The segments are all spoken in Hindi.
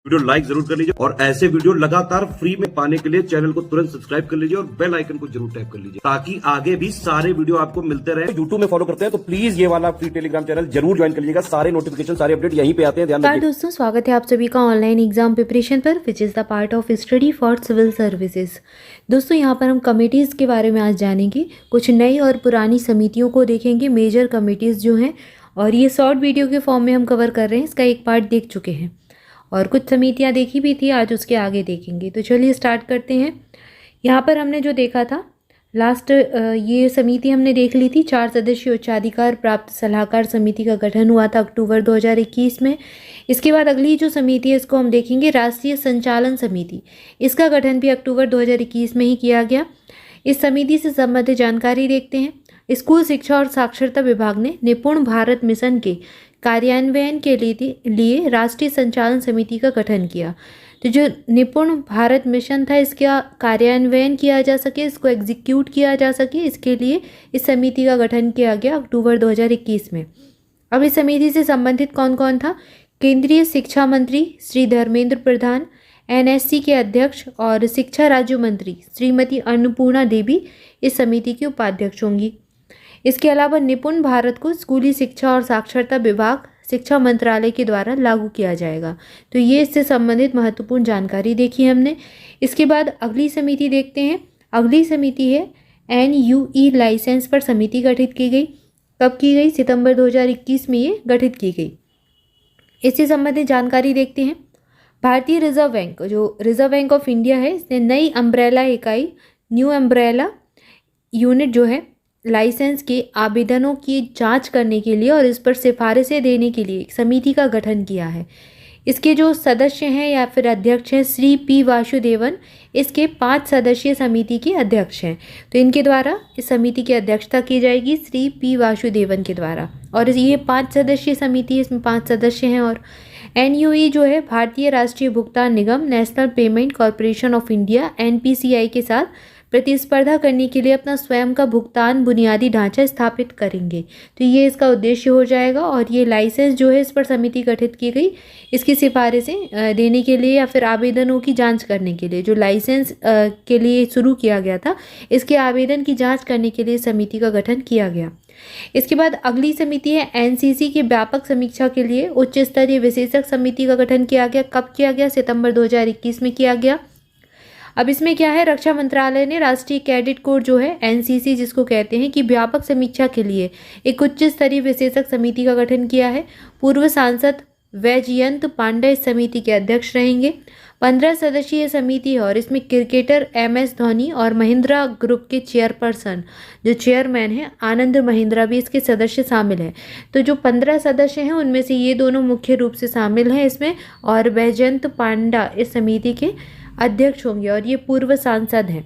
वीडियो लाइक जरूर कर लीजिए और ऐसे वीडियो लगातार फ्री में पाने के लिए चैनल को तुरंत सब्सक्राइब कर लीजिए और बेल आइकन को जरूर टैप कर लीजिए ताकि आगे भी सारे वीडियो आपको मिलते रहे। यूट्यूब में फॉलो करते हैं तो प्लीज ये वाला फ्री टेलीग्राम चैनल जरूर ज्वाइन कर लीजिएगा। सारे नोटिफिकेशन सारे अपडेट यहीं पे आते हैं, ध्यान रखिए। दोस्तों, स्वागत है आप सभी का ऑनलाइन एग्जाम प्रिपरेशन पर, which is the part of study for civil services. दोस्तों, यहाँ पर हम कमेटीज़ के बारे में आज जानेंगे। कुछ नई और पुरानी समितियों को देखेंगे, मेजर कमेटीज़ जो हैं, और ये शॉर्ट वीडियो के फॉर्म में हम कवर कर रहे हैं। इसका एक पार्ट देख चुके हैं और कुछ समितियाँ देखी भी थी, आज उसके आगे देखेंगे। तो चलिए स्टार्ट करते हैं। यहाँ पर हमने जो देखा था लास्ट, ये समिति हमने देख ली थी। 4 सदस्यीय उच्चाधिकार प्राप्त सलाहकार समिति का गठन हुआ था अक्टूबर 2021 में। इसके बाद अगली जो समिति है इसको हम देखेंगे, राष्ट्रीय संचालन समिति। इसका गठन भी अक्टूबर 2021 में ही किया गया। इस समिति से संबंधित जानकारी देखते हैं। स्कूल शिक्षा और साक्षरता विभाग ने निपुण भारत मिशन के कार्यान्वयन के लिए राष्ट्रीय संचालन समिति का गठन किया। तो जो निपुण भारत मिशन था, इसका कार्यान्वयन किया जा सके, इसको एग्जीक्यूट किया जा सके, इसके लिए इस समिति का गठन किया गया अक्टूबर 2021 में। अब इस समिति से संबंधित कौन कौन था? केंद्रीय शिक्षा मंत्री श्री धर्मेंद्र प्रधान, एनएससी के अध्यक्ष और शिक्षा राज्य मंत्री श्रीमती अन्नपूर्णा देवी इस समिति की उपाध्यक्ष होंगी। इसके अलावा निपुण भारत को स्कूली शिक्षा और साक्षरता विभाग, शिक्षा मंत्रालय के द्वारा लागू किया जाएगा। तो ये इससे संबंधित महत्वपूर्ण जानकारी देखी हमने। इसके बाद अगली समिति देखते हैं। अगली समिति है NUE लाइसेंस पर समिति गठित की गई। कब की गई? सितंबर 2021 में ये गठित की गई। इससे संबंधित जानकारी देखते हैं। भारतीय रिजर्व बैंक, जो रिजर्व बैंक ऑफ इंडिया है, इसने नई अम्ब्रेला इकाई, न्यू अम्ब्रेला यूनिट जो है, लाइसेंस के आवेदनों की जांच करने के लिए और इस पर सिफारिशें देने के लिए एक समिति का गठन किया है। इसके जो सदस्य हैं या फिर अध्यक्ष हैं, श्री P वासुदेवन इसके 5 सदस्यीय समिति के अध्यक्ष हैं। तो इनके द्वारा इस समिति की अध्यक्षता की जाएगी श्री P वासुदेवन के द्वारा। और ये 5 सदस्यीय समिति है, इसमें 5 सदस्य हैं। और NUE जो है, भारतीय राष्ट्रीय भुगतान निगम, national payment corporation of India NPCI के साथ प्रतिस्पर्धा करने के लिए अपना स्वयं का भुगतान बुनियादी ढांचा स्थापित करेंगे। तो ये इसका उद्देश्य हो जाएगा। और ये लाइसेंस जो है, इस पर समिति गठित की गई इसकी सिफारिशें देने के लिए या फिर आवेदनों की जांच करने के लिए। जो लाइसेंस के लिए शुरू किया गया था, इसके आवेदन की जांच करने के लिए समिति का गठन किया गया। इसके बाद अगली समिति है NCC की व्यापक समीक्षा के लिए उच्च स्तरीय विशेषज्ञ समिति का गठन किया गया। कब किया गया? सितंबर 2021 में किया गया। अब इसमें क्या है, रक्षा मंत्रालय ने राष्ट्रीय कैडेट कोर जो है NCC जिसको कहते हैं, कि व्यापक समीक्षा के लिए एक उच्च स्तरीय विशेषज्ञ समिति का गठन किया है। पूर्व सांसद वैजयंत पांडा इस समिति के अध्यक्ष रहेंगे। 15 सदस्यीय समिति है और इसमें क्रिकेटर MS धोनी और महिंद्रा ग्रुप के चेयरपर्सन जो चेयरमैन हैं आनंद महिंद्रा भी इसके सदस्य शामिल हैं। तो जो 15 सदस्य हैं उनमें से ये दोनों मुख्य रूप से शामिल हैं इसमें, और वैजयंत पांडा इस समिति के अध्यक्ष होंगे और ये पूर्व सांसद हैं।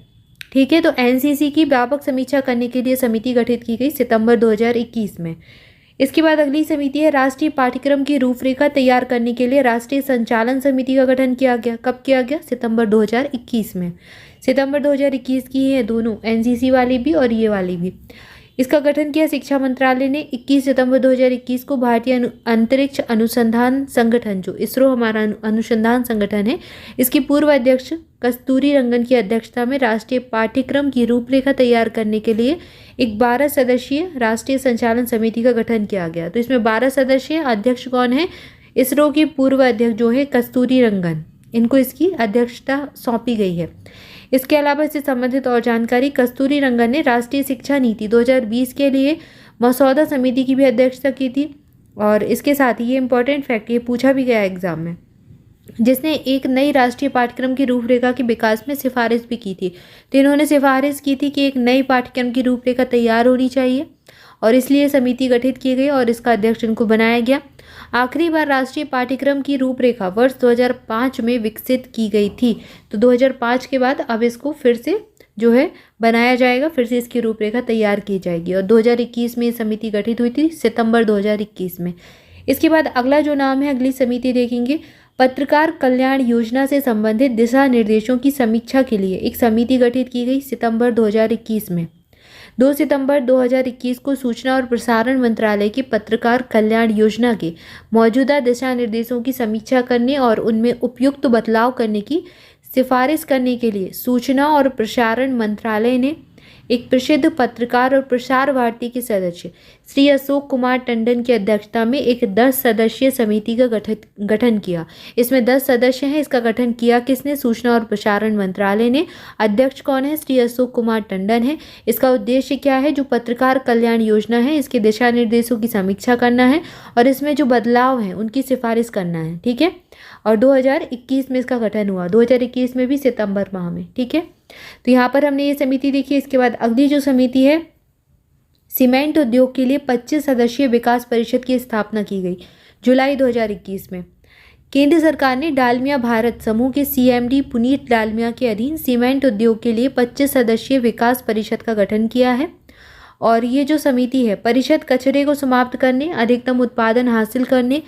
ठीक है, तो NCC की व्यापक समीक्षा करने के लिए समिति गठित की गई सितंबर 2021 में। इसके बाद अगली समिति है राष्ट्रीय पाठ्यक्रम की रूपरेखा तैयार करने के लिए राष्ट्रीय संचालन समिति का गठन किया गया। कब किया गया? सितंबर 2021 में। सितंबर 2021 की है दोनों, NCC वाली भी और ये वाली भी। इसका गठन किया शिक्षा मंत्रालय ने 21 सितंबर 2021 को। भारतीय अंतरिक्ष अनुसंधान संगठन, जो इसरो हमारा अनुसंधान संगठन है, इसकी पूर्व अध्यक्ष कस्तूरी रंगन की अध्यक्षता में राष्ट्रीय पाठ्यक्रम की रूपरेखा तैयार करने के लिए एक 12 सदस्यीय राष्ट्रीय संचालन समिति का गठन किया गया। तो इसमें 12 सदस्य, अध्यक्ष कौन है? इसरो की पूर्व अध्यक्ष जो है कस्तूरी रंगन, इनको इसकी अध्यक्षता सौंपी गई है। इसके अलावा इससे संबंधित और जानकारी, कस्तूरी रंगन ने राष्ट्रीय शिक्षा नीति 2020 के लिए मसौदा समिति की भी अध्यक्षता की थी। और इसके साथ ही ये इंपॉर्टेंट फैक्ट, ये पूछा भी गया एग्जाम में, जिसने एक नई राष्ट्रीय पाठ्यक्रम की रूपरेखा के विकास में सिफारिश भी की थी। तो इन्होंने सिफारिश की थी कि एक नई पाठ्यक्रम की रूपरेखा तैयार होनी चाहिए और इसलिए समिति गठित की गई और इसका अध्यक्ष इनको बनाया गया। आखिरी बार राष्ट्रीय पाठ्यक्रम की रूपरेखा वर्ष 2005 में विकसित की गई थी। तो 2005 के बाद अब इसको फिर से जो है बनाया जाएगा, फिर से इसकी रूपरेखा तैयार की जाएगी। और 2021 में समिति गठित हुई थी, सितंबर 2021 में। इसके बाद अगला जो नाम है, अगली समिति देखेंगे, पत्रकार कल्याण योजना से संबंधित दिशा निर्देशों की समीक्षा के लिए एक समिति गठित की गई सितंबर 2021 में। 2 सितंबर 2021 को सूचना और प्रसारण मंत्रालय की पत्रकार कल्याण योजना के मौजूदा दिशा निर्देशों की समीक्षा करने और उनमें उपयुक्त बदलाव करने की सिफारिश करने के लिए सूचना और प्रसारण मंत्रालय ने एक प्रसिद्ध पत्रकार और प्रसार भारती के सदस्य श्री अशोक कुमार टंडन की अध्यक्षता में एक 10 सदस्यीय समिति का गठन किया। इसमें 10 सदस्य हैं। इसका गठन किया किसने? सूचना और प्रसारण मंत्रालय ने। अध्यक्ष कौन है? श्री अशोक कुमार टंडन है। इसका उद्देश्य क्या है? जो पत्रकार कल्याण योजना है इसके दिशा निर्देशों की समीक्षा करना है और इसमें जो बदलाव हैं उनकी सिफारिश करना है। ठीक है। और 2021 में इसका गठन हुआ, 2021 में भी सितंबर माह में। ठीक है। तो यहाँ पर हमने ये समिति देखी। इसके बाद अगली जो समिति है, सीमेंट उद्योग के लिए 25 सदस्यीय विकास परिषद की स्थापना की गई जुलाई 2021 में। केंद्र सरकार ने डालमिया भारत समूह के CMD पुनीत डालमिया के अधीन सीमेंट उद्योग के लिए 25 सदस्यीय विकास परिषद का गठन किया है। और ये जो समिति है, परिषद कचरे को समाप्त करने, अधिकतम उत्पादन हासिल करने,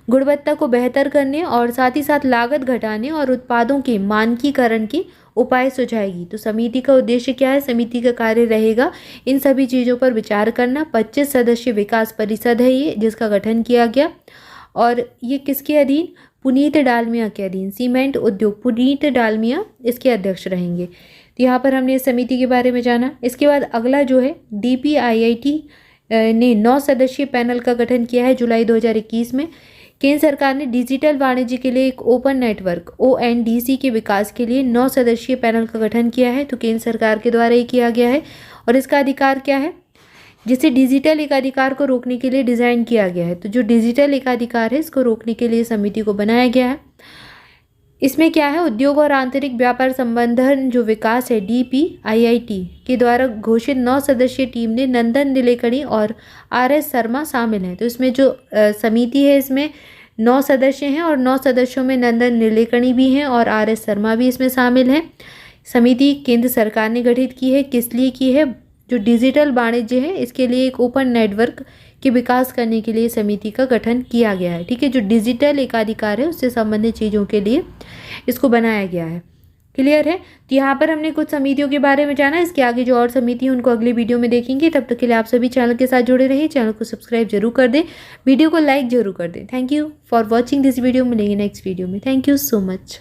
गुणवत्ता को बेहतर करने और साथ ही साथ लागत घटाने और उत्पादों के मानकीकरण के उपाय सुझाएगी। तो समिति का उद्देश्य क्या है? समिति का कार्य रहेगा इन सभी चीज़ों पर विचार करना। 25 सदस्यीय विकास परिषद है ये, जिसका गठन किया गया। और ये किसके अधीन? पुनीत डालमिया के अधीन। सीमेंट उद्योग, पुनीत डालमिया इसके अध्यक्ष रहेंगे। तो यहाँ पर हमने इस समिति के बारे में जाना। इसके बाद अगला जो है, DPIIT ने 9 सदस्यीय पैनल का गठन किया है जुलाई 2021 में। केंद्र सरकार ने डिजिटल वाणिज्य के लिए एक ओपन नेटवर्क ONDC के विकास के लिए 9 सदस्यीय पैनल का गठन किया है। तो केंद्र सरकार के द्वारा ये किया गया है। और इसका अधिकार क्या है? जिसे डिजिटल एकाधिकार को रोकने के लिए डिज़ाइन किया गया है। तो जो डिजिटल एकाधिकार है इसको रोकने के लिए समिति को बनाया गया है। इसमें क्या है? उद्योग और आंतरिक व्यापार संबंधन जो विकास है DPIIT के द्वारा घोषित 9 सदस्यीय टीम ने नंदन नीलेकणी और RS शर्मा शामिल हैं। तो इसमें जो समिति है इसमें 9 सदस्य हैं और 9 सदस्यों में नंदन नीलेकणी भी हैं और RS शर्मा भी इसमें शामिल हैं। समिति केंद्र सरकार ने गठित की है। किस लिए की है? जो डिजिटल वाणिज्य है इसके लिए एक ओपन नेटवर्क के विकास करने के लिए समिति का गठन किया गया है। ठीक है। जो डिजिटल एकाधिकार है उससे संबंधित चीज़ों के लिए इसको बनाया गया है। क्लियर है। तो यहाँ पर हमने कुछ समितियों के बारे में जाना। इसके आगे जो और समिति है उनको अगली वीडियो में देखेंगे। तब तक के लिए आप सभी चैनल के साथ जुड़े रहिए। चैनल को सब्सक्राइब जरूर कर दें, वीडियो को लाइक जरूर कर दें। Thank you for watching this video. मिलेंगे नेक्स्ट वीडियो में। Thank you so much.